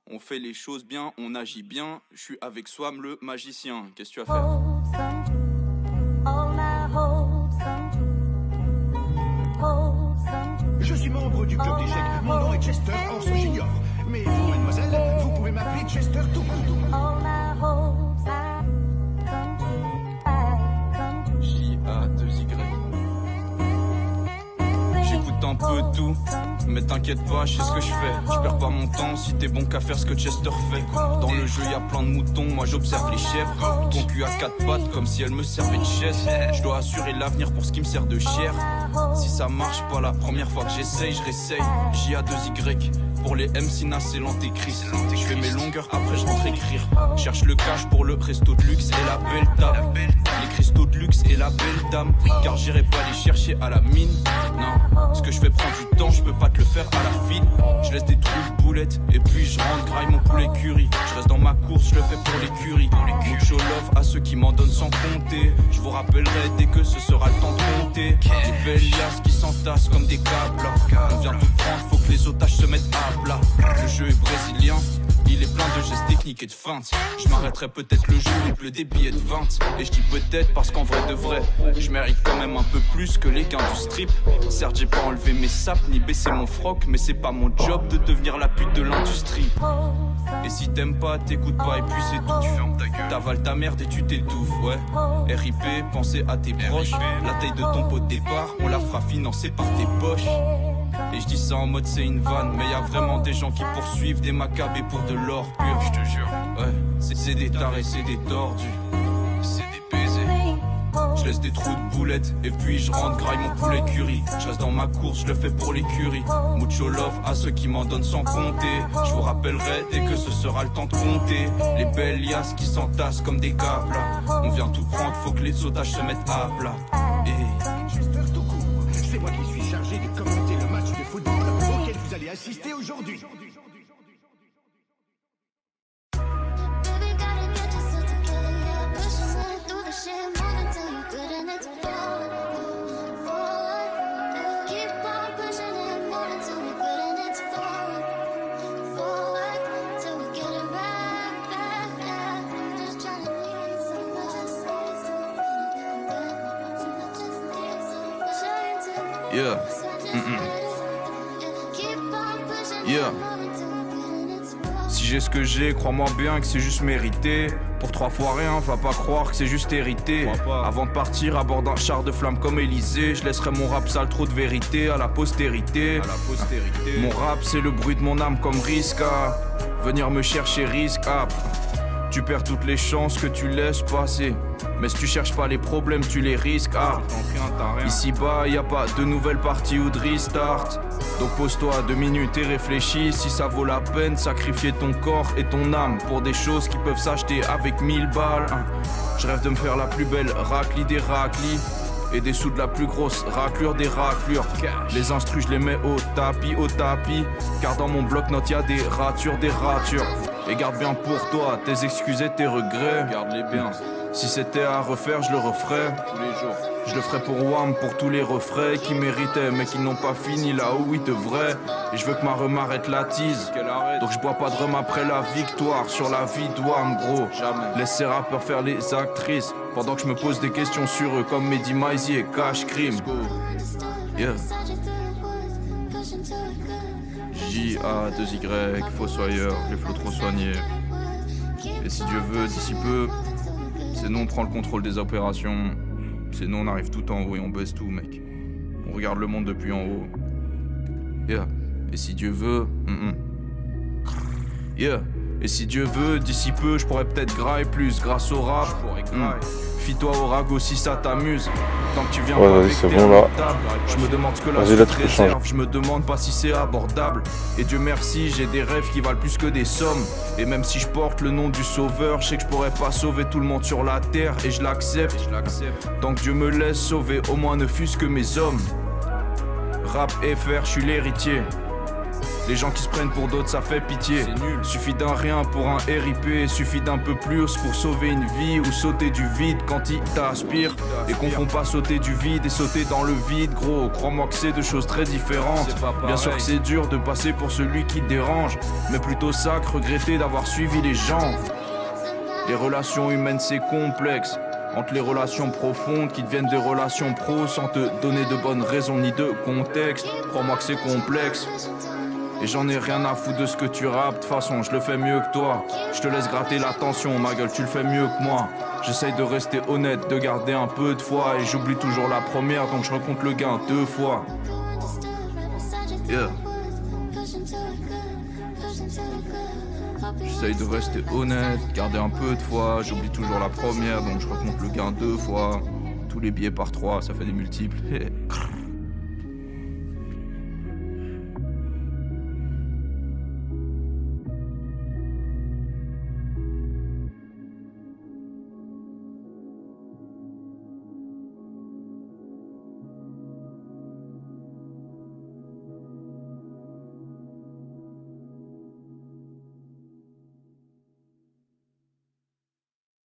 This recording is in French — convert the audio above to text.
On fait les choses bien, on agit bien. Je suis avec Swam le magicien. Qu'est-ce que tu vas faire? Je suis membre du club d'échecs. Mon nom est Chester Orso Junior. Mais vous, mademoiselle, vous pouvez m'appeler Chester tout court. J-A-2-Y. J'écoute un peu tout, mais t'inquiète pas, je sais ce que je fais. Je perds pas mon temps si t'es bon qu'à faire ce que Chester fait. Dans le jeu y'a plein de moutons, moi j'observe les chèvres. Ton cul à quatre pattes comme si elle me servait de chaise. Je dois assurer l'avenir pour ce qui me sert de chair. Si ça marche pas la première fois que j'essaye, je réessaye. J-A-2-Y. Pour les MC NAS c'est l'antéchrist. Je fais mes longueurs, après je rentre écrire. Cherche le cash pour le resto de luxe et la belle table. Les cristaux de luxe et la belle dame. Car j'irai pas les chercher à la mine. Non, ce que je fais prend du temps, je peux pas te le faire à la fine. Je laisse des trous de boulettes et puis je rentre, graille mon poulet curry. Je reste dans ma course, je le fais pour l'écurie. Mucho love à ceux qui m'en donnent sans compter. Je vous rappellerai dès que ce sera le temps de compter. Des belles liasses qui s'entassent comme des câbles. On vient tout prendre, faut que les otages se mettent à plat. Le jeu est brésilien, il est plein de gestes techniques et de feintes. Je m'arrêterai peut-être le jour où il pleut des billets de 20. Et je dis peut-être parce qu'en vrai de vrai, je mérite quand même un peu plus que les gains du strip. Certes j'ai pas enlevé mes sapes ni baissé mon froc, mais c'est pas mon job de devenir la pute de l'industrie. Et si t'aimes pas, t'écoutes pas et puis c'est tout. Tu fermes ta gueule, t'avales ta merde et tu t'étouffes, ouais. RIP, pensez à tes proches. La taille de ton pot de départ, on la fera financer par tes poches. Et je dis ça en mode c'est une vanne, mais y a vraiment des gens qui poursuivent des macabées pour de l'or pur. Je te jure, ouais, c'est des tarés, c'est des tordus, c'est des baisers. Je laisse des trous de boulettes et puis je rentre, graille mon poulet curry. Je reste dans ma course, je le fais pour l'écurie. Mucho love à ceux qui m'en donnent sans compter. Je vous rappellerai dès que ce sera le temps de compter. Les belles liasses qui s'entassent comme des câbles. On vient tout prendre, faut que les otages se mettent à plat. Chester tout court. C'est moi qui suis chargé de commenter le match de football auquel vous allez assister aujourd'hui. Yeah. Yeah. Si j'ai ce que j'ai, crois-moi bien que c'est juste mérité. Pour 3 fois rien, va pas croire que c'est juste hérité. Avant de partir à bord d'un char de flamme comme Élysée, je laisserai mon rap sale, trop de vérité à la postérité. Mon rap c'est le bruit de mon âme comme Riska. Venir me chercher risque. Tu perds toutes les chances que tu laisses passer. Mais si tu cherches pas les problèmes, tu les risques. Ici bas, y a pas de nouvelle partie ou de restart. Donc pose-toi 2 minutes et réfléchis si ça vaut la peine. Sacrifier ton corps et ton âme pour des choses qui peuvent s'acheter avec 1000 balles. Je rêve de me faire la plus belle raclie des raclis et des sous de la plus grosse raclure des raclures. Les instrus je les mets au tapis. Car dans mon bloc-notes y'a des ratures. Et garde bien pour toi tes excuses et tes regrets. Garde-les bien. Si c'était à refaire, je le referais tous les jours. Je le ferais pour Wham, pour tous les refrains qui méritaient mais qui n'ont pas fini là où ils devraient. Et je veux que ma rhum arrête la tease. Donc je bois pas de rhum après la victoire. Sur la vie de Wham, gros. Jamais. Laisse ces rappeurs faire les actrices pendant que je me pose des questions sur eux comme Mehdi Maizi et Cash Cream. Yeah. J-A-2-Y, Fossoyeur, les flots trop soignés. Et si Dieu veut, d'ici peu, c'est nous on prend le contrôle des opérations. C'est nous on arrive tout en haut et on baisse tout, mec. On regarde le monde depuis en haut. Yeah. Et si Dieu veut, yeah. Et si Dieu veut, d'ici peu, je pourrais peut-être grailler plus grâce au rap. Fie-toi au ragot si ça t'amuse. Tant que tu viens pas avec c'est tes bon, là. je me demande ce que la Vas-y, là, suite tu peux réserve. changer. Je me demande pas si c'est abordable. Et Dieu merci, j'ai des rêves qui valent plus que des sommes. Et même si je porte le nom du sauveur, je sais que je pourrais pas sauver tout le monde sur la terre. Et je l'accepte. Tant que Dieu me laisse sauver, au moins ne fût-ce que mes hommes. Rap FR, je suis l'héritier. Les gens qui se prennent pour d'autres, ça fait pitié. Suffit d'un rien pour un RIP, suffit d'un peu plus pour sauver une vie ou sauter du vide quand il t'aspire. Et confond pas sauter du vide et sauter dans le vide, gros. Crois-moi que c'est deux choses très différentes. Bien sûr que c'est dur de passer pour celui qui dérange, mais plutôt ça que regretter d'avoir suivi les gens. Les relations humaines c'est complexe. Entre les relations profondes qui deviennent des relations pro sans te donner de bonnes raisons ni de contexte. Crois-moi que c'est complexe. Et j'en ai rien à foutre de ce que tu rappes. De toute façon je le fais mieux que toi. Je te laisse gratter l'attention, ma gueule, tu le fais mieux que moi. J'essaye de rester honnête, de garder un peu de foi. Et j'oublie toujours la première, donc je recompte le gain 2 fois. Yeah. J'essaye de rester honnête, garder un peu de foi. J'oublie toujours la première, donc je recompte le gain 2 fois. Tous les billets par 3, ça fait des multiples.